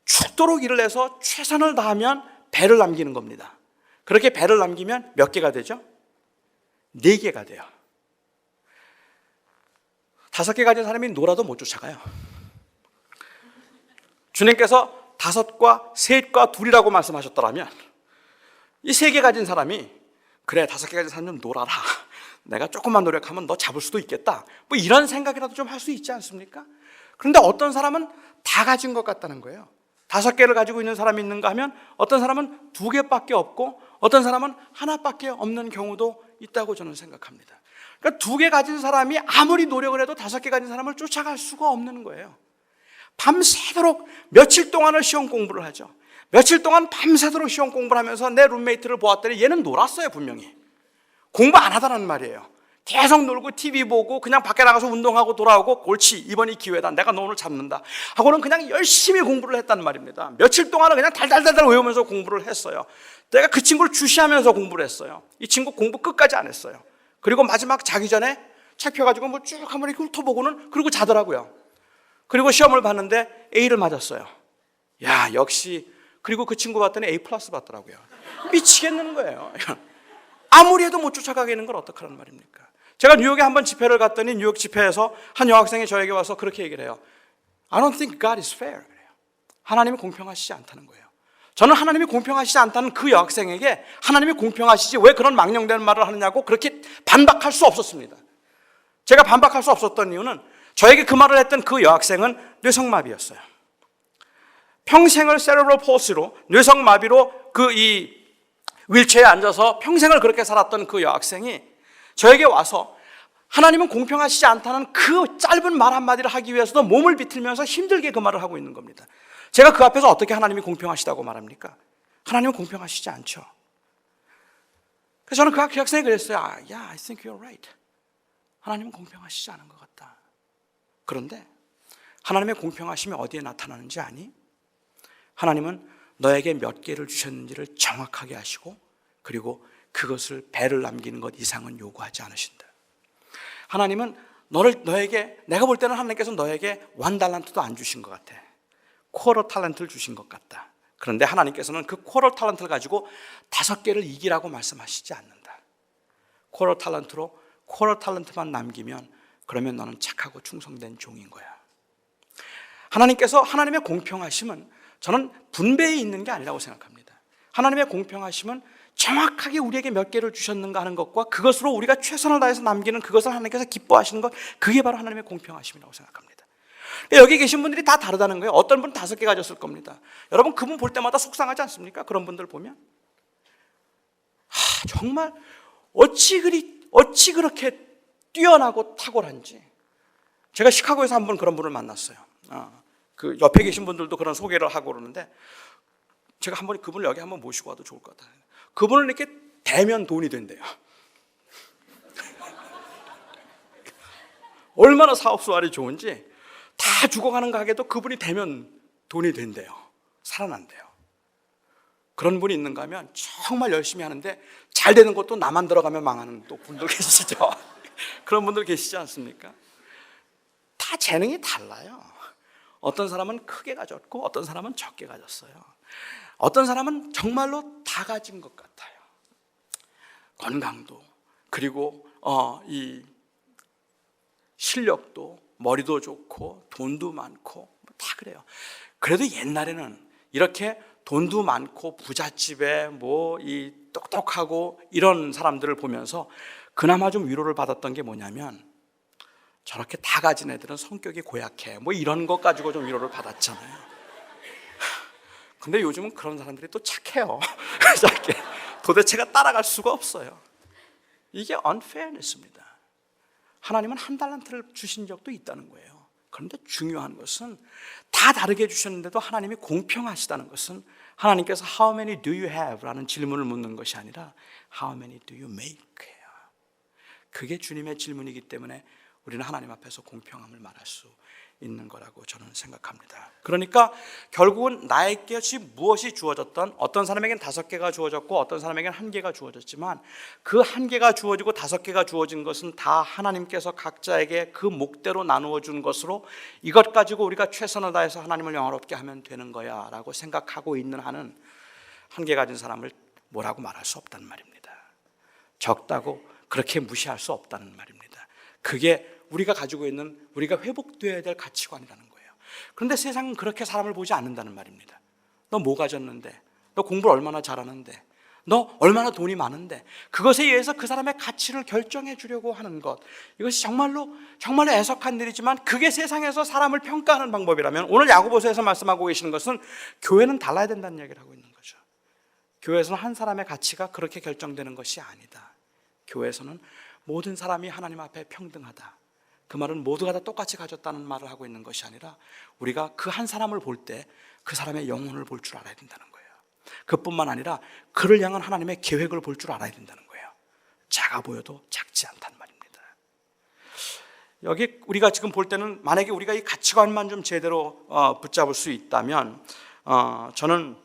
죽도록 일을 해서 최선을 다하면 배를 남기는 겁니다. 그렇게 배를 남기면 몇 개가 되죠? 4개가 돼요. 5개 가진 사람이 놀아도 못 쫓아가요. 주님께서 5과 셋과 둘이라고 말씀하셨더라면 이 3개 가진 사람이 그래 5개 가진 사람 좀 놀아라, 내가 조금만 노력하면 너 잡을 수도 있겠다, 뭐 이런 생각이라도 좀 할 수 있지 않습니까? 그런데 어떤 사람은 다 가진 것 같다는 거예요. 5개를 가지고 있는 사람이 있는가 하면 어떤 사람은 2개밖에 없고 어떤 사람은 하나밖에 없는 경우도 있다고 저는 생각합니다. 그러니까 2개 가진 사람이 아무리 노력을 해도 5개 가진 사람을 쫓아갈 수가 없는 거예요. 밤새도록 며칠 동안을 시험 공부를 하죠. 며칠 동안 밤새도록 시험 공부를 하면서 내 룸메이트를 보았더니 얘는 놀았어요. 분명히 공부 안 하다는 말이에요. 계속 놀고 TV 보고 그냥 밖에 나가서 운동하고 돌아오고 옳지, 이번이 기회다, 내가 너 오늘 잡는다 하고는 그냥 열심히 공부를 했단 말입니다. 며칠 동안은 그냥 달달달달 외우면서 공부를 했어요. 내가 그 친구를 주시하면서 공부를 했어요. 이 친구 공부 끝까지 안 했어요. 그리고 마지막 자기 전에 책 펴가지고 뭐 쭉 한번 이렇게 훑어보고는 그리고 자더라고요. 그리고 시험을 봤는데 A를 맞았어요. 야, 역시. 그리고 그 친구 봤더니 A 플러스 받더라고요. 미치겠는 거예요. 아무리 해도 못 쫓아가겠는 걸 어떡하란 말입니까? 제가 뉴욕에 한번 집회를 갔더니 뉴욕 집회에서 한 여학생이 저에게 와서 그렇게 얘기를 해요. I don't think God is fair. 하나님이 공평하시지 않다는 거예요. 저는 하나님이 공평하시지 않다는 그 여학생에게 하나님이 공평하시지 왜 그런 망령되는 말을 하느냐고 그렇게 반박할 수 없었습니다. 제가 반박할 수 없었던 이유는 저에게 그 말을 했던 그 여학생은 뇌성마비였어요. 평생을 세레브럴 palsy로 뇌성마비로 이 휠체어에 앉아서 평생을 그렇게 살았던 그 여학생이 저에게 와서 하나님은 공평하시지 않다는 그 짧은 말 한마디를 하기 위해서도 몸을 비틀면서 힘들게 그 말을 하고 있는 겁니다. 제가 그 앞에서 어떻게 하나님이 공평하시다고 말합니까? 하나님은 공평하시지 않죠. 그래서 저는 그 학생이 그랬어요. Yeah, I think you're right. 하나님은 공평하시지 않은 것 같다. 그런데 하나님의 공평하심이 어디에 나타나는지 아니? 하나님은 너에게 몇 개를 주셨는지를 정확하게 아시고 그리고 그것을 배를 남기는 것 이상은 요구하지 않으신다. 하나님은 너에게, 내가 볼 때는 하나님께서 너에게 1달란트도 안 주신 것 같아. 쿼터 탤런트를 주신 것 같다. 그런데 하나님께서는 그 쿼터 탤런트를 가지고 5개를 이기라고 말씀하시지 않는다. 쿼터 탤런트만 남기면 그러면 너는 착하고 충성된 종인 거야. 하나님께서 하나님의 공평하심은 저는 분배에 있는 게 아니라고 생각합니다. 하나님의 공평하심은 정확하게 우리에게 몇 개를 주셨는가 하는 것과 그것으로 우리가 최선을 다해서 남기는 그것을 하나님께서 기뻐하시는 것, 그게 바로 하나님의 공평하심이라고 생각합니다. 여기 계신 분들이 다 다르다는 거예요. 어떤 분은 5개 가졌을 겁니다. 여러분 그분 볼 때마다 속상하지 않습니까? 그런 분들 보면 정말 어찌 그렇게 뛰어나고 탁월한지. 제가 시카고에서 한 번 그런 분을 만났어요. 그 옆에 계신 분들도 그런 소개를 하고 그러는데 제가 한 번 그분을 여기 한번 모시고 와도 좋을 것 같아요. 그분을 이렇게 대면 돈이 된대요. 얼마나 사업 수완이 좋은지 다 죽어가는 가게도 그분이 되면 돈이 된대요. 살아난대요. 그런 분이 있는가 하면 정말 열심히 하는데 잘 되는 것도 나만 들어가면 망하는 또 분들 계시죠. 그런 분들 계시지 않습니까? 다 재능이 달라요. 어떤 사람은 크게 가졌고 어떤 사람은 적게 가졌어요. 어떤 사람은 정말로 다 가진 것 같아요. 건강도 그리고 이 실력도 머리도 좋고 돈도 많고 다 그래요. 그래도 옛날에는 이렇게 돈도 많고 부잣집에 이 똑똑하고 이런 사람들을 보면서 그나마 좀 위로를 받았던 게 뭐냐면 저렇게 다 가진 애들은 성격이 고약해 이런 것 가지고 좀 위로를 받았잖아요. 근데 요즘은 그런 사람들이 또 착해요. 도대체가 따라갈 수가 없어요. 이게 unfairness입니다. 하나님은 1달란트를 주신 적도 있다는 거예요. 그런데 중요한 것은 다 다르게 주셨는데도 하나님이 공평하시다는 것은 하나님께서 How many do you have? 라는 질문을 묻는 것이 아니라 How many do you make? 예요. 그게 주님의 질문이기 때문에 우리는 하나님 앞에서 공평함을 말할 수 있는 거라고 저는 생각합니다. 그러니까 결국은 나에게 무엇이 주어졌던, 어떤 사람에게는 5개가 주어졌고 어떤 사람에게는 1개가 주어졌지만 그 1개가 주어지고 5개가 주어진 것은 다 하나님께서 각자에게 그 목대로 나누어 준 것으로 이것 가지고 우리가 최선을 다해서 하나님을 영화롭게 하면 되는 거야 라고 생각하고 있는 한은 1개 가진 사람을 뭐라고 말할 수 없다는 말입니다. 적다고 그렇게 무시할 수 없다는 말입니다. 그게 우리가 가지고 있는, 우리가 회복되어야 될 가치관이라는 거예요. 그런데 세상은 그렇게 사람을 보지 않는다는 말입니다. 너 뭐 가졌는데? 너 공부를 얼마나 잘하는데? 너 얼마나 돈이 많은데? 그것에 의해서 그 사람의 가치를 결정해 주려고 하는 것, 이것이 정말로 애석한 일이지만 그게 세상에서 사람을 평가하는 방법이라면 오늘 야고보서에서 말씀하고 계시는 것은 교회는 달라야 된다는 이야기를 하고 있는 거죠. 교회에서는 한 사람의 가치가 그렇게 결정되는 것이 아니다. 교회에서는 모든 사람이 하나님 앞에 평등하다. 그 말은 모두가 다 똑같이 가졌다는 말을 하고 있는 것이 아니라 우리가 그 한 사람을 볼 때 그 사람의 영혼을 볼 줄 알아야 된다는 거예요. 그뿐만 아니라 그를 향한 하나님의 계획을 볼 줄 알아야 된다는 거예요. 작아 보여도 작지 않다는 말입니다. 여기 우리가 지금 볼 때는 만약에 우리가 이 가치관만 좀 제대로 붙잡을 수 있다면 저는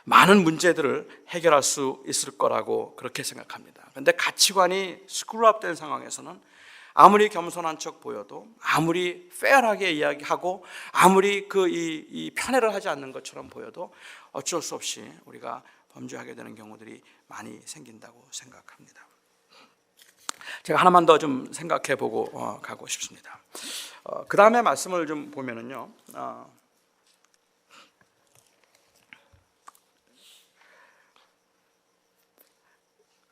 많은 문제들을 해결할 수 있을 거라고 그렇게 생각합니다. 그런데 가치관이 스크루업된 상황에서는 아무리 겸손한 척 보여도, 아무리 페어하게 이야기하고, 아무리 이 편애를 하지 않는 것처럼 보여도 어쩔 수 없이 우리가 범죄하게 되는 경우들이 많이 생긴다고 생각합니다. 제가 하나만 더 좀 생각해 보고 가고 싶습니다. 그 다음에 말씀을 좀 보면은요,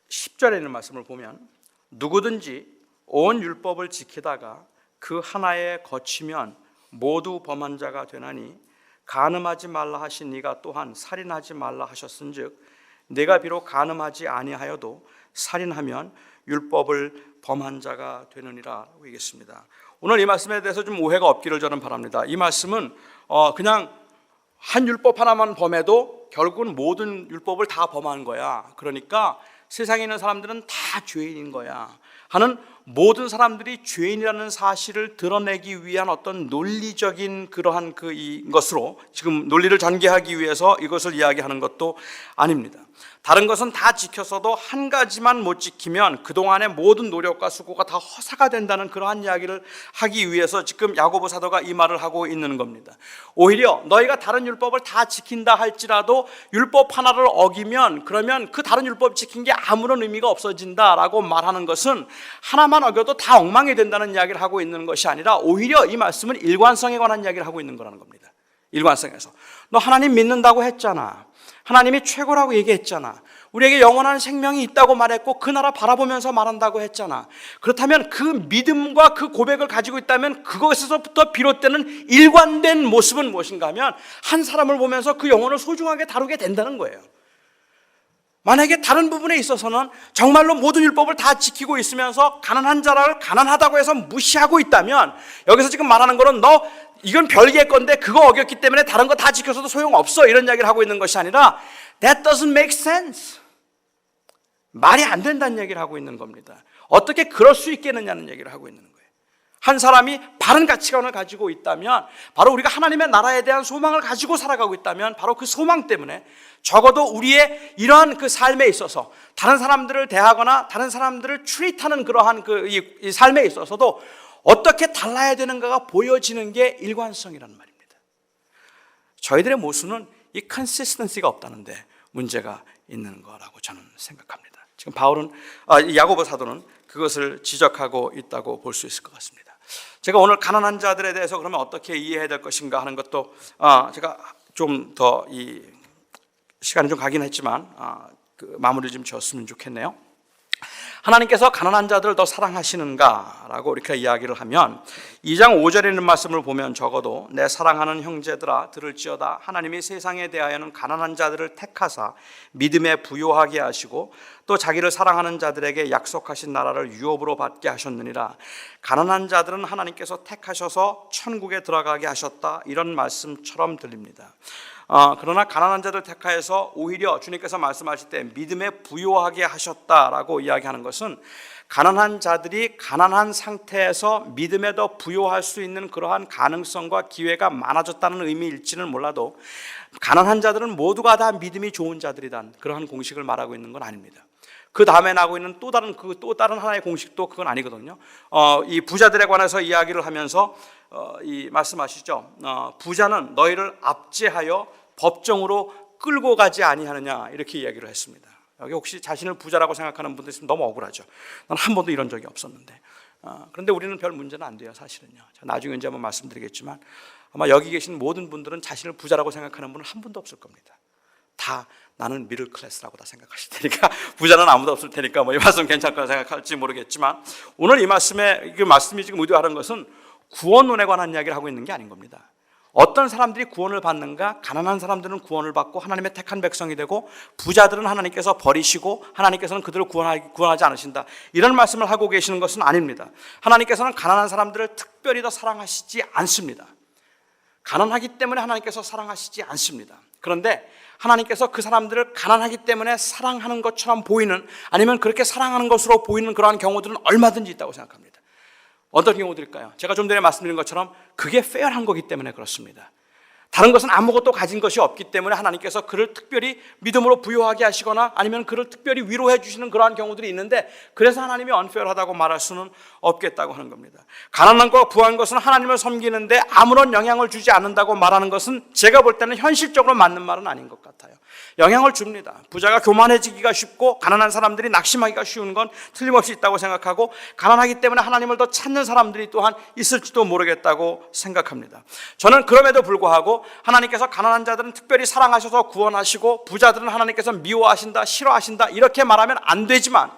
10절에 있는 말씀을 보면 누구든지 온 율법을 지키다가 그 하나에 거치면 모두 범한 자가 되나니 간음하지 말라 하신 이가 또한 살인하지 말라 하셨은즉 내가 비록 간음하지 아니하여도 살인하면 율법을 범한 자가 되느니라고 얘기했습니다. 오늘 이 말씀에 대해서 좀 오해가 없기를 저는 바랍니다. 이 말씀은 그냥 한 율법 하나만 범해도 결국은 모든 율법을 다 범한 거야. 그러니까 세상에 있는 사람들은 다 죄인인 거야 하는, 모든 사람들이 죄인이라는 사실을 드러내기 위한 어떤 논리적인 그러한 이것으로 지금 논리를 전개하기 위해서 이것을 이야기하는 것도 아닙니다. 다른 것은 다 지켰어도 한 가지만 못 지키면 그동안의 모든 노력과 수고가 다 허사가 된다는 그러한 이야기를 하기 위해서 지금 야고보 사도가 이 말을 하고 있는 겁니다. 오히려 너희가 다른 율법을 다 지킨다 할지라도 율법 하나를 어기면 그러면 그 다른 율법 지킨 게 아무런 의미가 없어진다라고 말하는 것은 하나만 어겨도 다 엉망이 된다는 이야기를 하고 있는 것이 아니라 오히려 이 말씀은 일관성에 관한 이야기를 하고 있는 거라는 겁니다. 일관성에서 너 하나님 믿는다고 했잖아. 하나님이 최고라고 얘기했잖아. 우리에게 영원한 생명이 있다고 말했고 그 나라 바라보면서 말한다고 했잖아. 그렇다면 그 믿음과 그 고백을 가지고 있다면 그것에서부터 비롯되는 일관된 모습은 무엇인가 하면 한 사람을 보면서 그 영혼을 소중하게 다루게 된다는 거예요. 만약에 다른 부분에 있어서는 정말로 모든 율법을 다 지키고 있으면서 가난한 자를 가난하다고 해서 무시하고 있다면 여기서 지금 말하는 거는 너 이건 별개의 건데 그거 어겼기 때문에 다른 거 다 지켜서도 소용없어 이런 이야기를 하고 있는 것이 아니라 That doesn't make sense. 말이 안 된다는 얘기를 하고 있는 겁니다. 어떻게 그럴 수 있겠느냐는 얘기를 하고 있는 거예요. 한 사람이 바른 가치관을 가지고 있다면, 바로 우리가 하나님의 나라에 대한 소망을 가지고 살아가고 있다면 바로 그 소망 때문에 적어도 우리의 이러한 그 삶에 있어서 다른 사람들을 대하거나 다른 사람들을 트리트하는 그러한 이 삶에 있어서도 어떻게 달라야 되는가가 보여지는 게 일관성이라는 말입니다. 저희들의 모순은 이 컨시스턴시가 없다는데 문제가 있는 거라고 저는 생각합니다. 지금 야고보 사도는 그것을 지적하고 있다고 볼 수 있을 것 같습니다. 제가 오늘 가난한 자들에 대해서 그러면 어떻게 이해해야 될 것인가 하는 것도 제가 좀 더 이 시간이 좀 가긴 했지만 마무리 좀 지었으면 좋겠네요. 하나님께서 가난한 자들을 더 사랑하시는가라고 이렇게 이야기를 하면 2장 5절에 있는 말씀을 보면 적어도 내 사랑하는 형제들아 들을지어다 하나님이 세상에 대하여는 가난한 자들을 택하사 믿음에 부요하게 하시고 또 자기를 사랑하는 자들에게 약속하신 나라를 유업으로 받게 하셨느니라. 가난한 자들은 하나님께서 택하셔서 천국에 들어가게 하셨다, 이런 말씀처럼 들립니다. 그러나 가난한 자들 택하여서 오히려 주님께서 말씀하실 때 믿음에 부요하게 하셨다라고 이야기하는 것은 가난한 자들이 가난한 상태에서 믿음에 더 부요할 수 있는 그러한 가능성과 기회가 많아졌다는 의미일지는 몰라도 가난한 자들은 모두가 다 믿음이 좋은 자들이란 그러한 공식을 말하고 있는 건 아닙니다. 그 다음에 나오고 있는 또 다른 하나의 공식도 그건 아니거든요. 이 부자들에 관해서 이야기를 하면서 말씀하시죠. 부자는 너희를 압제하여 법정으로 끌고 가지 아니하느냐, 이렇게 이야기를 했습니다. 여기 혹시 자신을 부자라고 생각하는 분들 있으면 너무 억울하죠. 난 한 번도 이런 적이 없었는데 그런데 우리는 별 문제는 안 돼요, 사실은요. 나중에 이제 한번 말씀드리겠지만 아마 여기 계신 모든 분들은 자신을 부자라고 생각하는 분은 한 분도 없을 겁니다. 다 나는 미들 클래스라고 다 생각하실 테니까 부자는 아무도 없을 테니까 이 말씀 괜찮다고 생각할지 모르겠지만 오늘 이 말씀이 지금 의도하는 것은 구원론에 관한 이야기를 하고 있는 게 아닌 겁니다. 어떤 사람들이 구원을 받는가? 가난한 사람들은 구원을 받고 하나님의 택한 백성이 되고 부자들은 하나님께서 버리시고 하나님께서는 그들을 구원하지 않으신다. 이런 말씀을 하고 계시는 것은 아닙니다. 하나님께서는 가난한 사람들을 특별히 더 사랑하시지 않습니다. 가난하기 때문에 하나님께서 사랑하시지 않습니다. 그런데 하나님께서 그 사람들을 가난하기 때문에 사랑하는 것처럼 보이는, 아니면 그렇게 사랑하는 것으로 보이는 그러한 경우들은 얼마든지 있다고 생각합니다. 어떤 경우들일까요? 제가 좀 전에 말씀드린 것처럼 그게 페어한 거기 때문에 그렇습니다. 다른 것은 아무것도 가진 것이 없기 때문에 하나님께서 그를 특별히 믿음으로 부유하게 하시거나 아니면 그를 특별히 위로해 주시는 그러한 경우들이 있는데, 그래서 하나님이 unfair하다고 말할 수는 없겠다고 하는 겁니다. 가난한 것과 부한 것은 하나님을 섬기는데 아무런 영향을 주지 않는다고 말하는 것은 제가 볼 때는 현실적으로 맞는 말은 아닌 것 같아요. 영향을 줍니다. 부자가 교만해지기가 쉽고 가난한 사람들이 낙심하기가 쉬운 건 틀림없이 있다고 생각하고, 가난하기 때문에 하나님을 더 찾는 사람들이 또한 있을지도 모르겠다고 생각합니다. 저는 그럼에도 불구하고 하나님께서 가난한 자들은 특별히 사랑하셔서 구원하시고 부자들은 하나님께서 미워하신다, 싫어하신다 이렇게 말하면 안 되지만,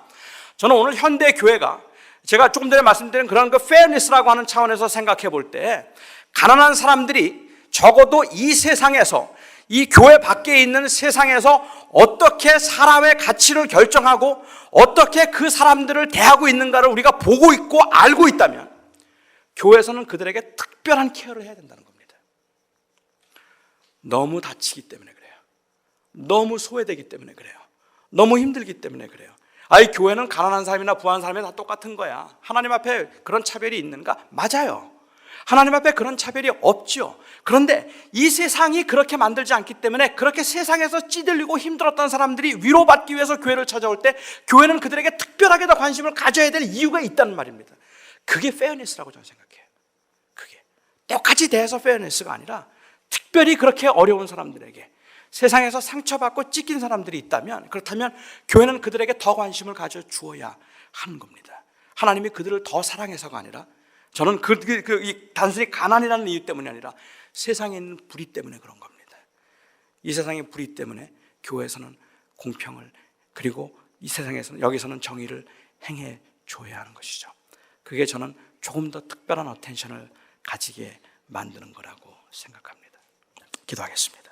저는 오늘 현대 교회가 제가 조금 전에 말씀드린 그런 페어니스라고 하는 차원에서 생각해 볼 때, 가난한 사람들이 적어도 이 세상에서, 이 교회 밖에 있는 세상에서 어떻게 사람의 가치를 결정하고 어떻게 그 사람들을 대하고 있는가를 우리가 보고 있고 알고 있다면 교회에서는 그들에게 특별한 케어를 해야 된다는 겁니다. 너무 다치기 때문에 그래요. 너무 소외되기 때문에 그래요. 너무 힘들기 때문에 그래요. 교회는 가난한 사람이나 부한 사람이 다 똑같은 거야. 하나님 앞에 그런 차별이 있는가? 맞아요. 하나님 앞에 그런 차별이 없죠. 그런데 이 세상이 그렇게 만들지 않기 때문에 그렇게 세상에서 찌들리고 힘들었던 사람들이 위로받기 위해서 교회를 찾아올 때 교회는 그들에게 특별하게 더 관심을 가져야 될 이유가 있다는 말입니다. 그게 페어니스라고 저는 생각해요. 그게 똑같이 대해서 페어니스가 아니라 특별히 그렇게 어려운 사람들에게, 세상에서 상처받고 찢긴 사람들이 있다면, 그렇다면 교회는 그들에게 더 관심을 가져 주어야 하는 겁니다. 하나님이 그들을 더 사랑해서가 아니라, 저는 단순히 가난이라는 이유 때문이 아니라 세상에 있는 불의 때문에 그런 겁니다. 이 세상의 불의 때문에 교회에서는 공평을, 그리고 이 세상에서는, 여기서는 정의를 행해 줘야 하는 것이죠. 그게 저는 조금 더 특별한 어텐션을 가지게 만드는 거라고 생각합니다. 기도하겠습니다.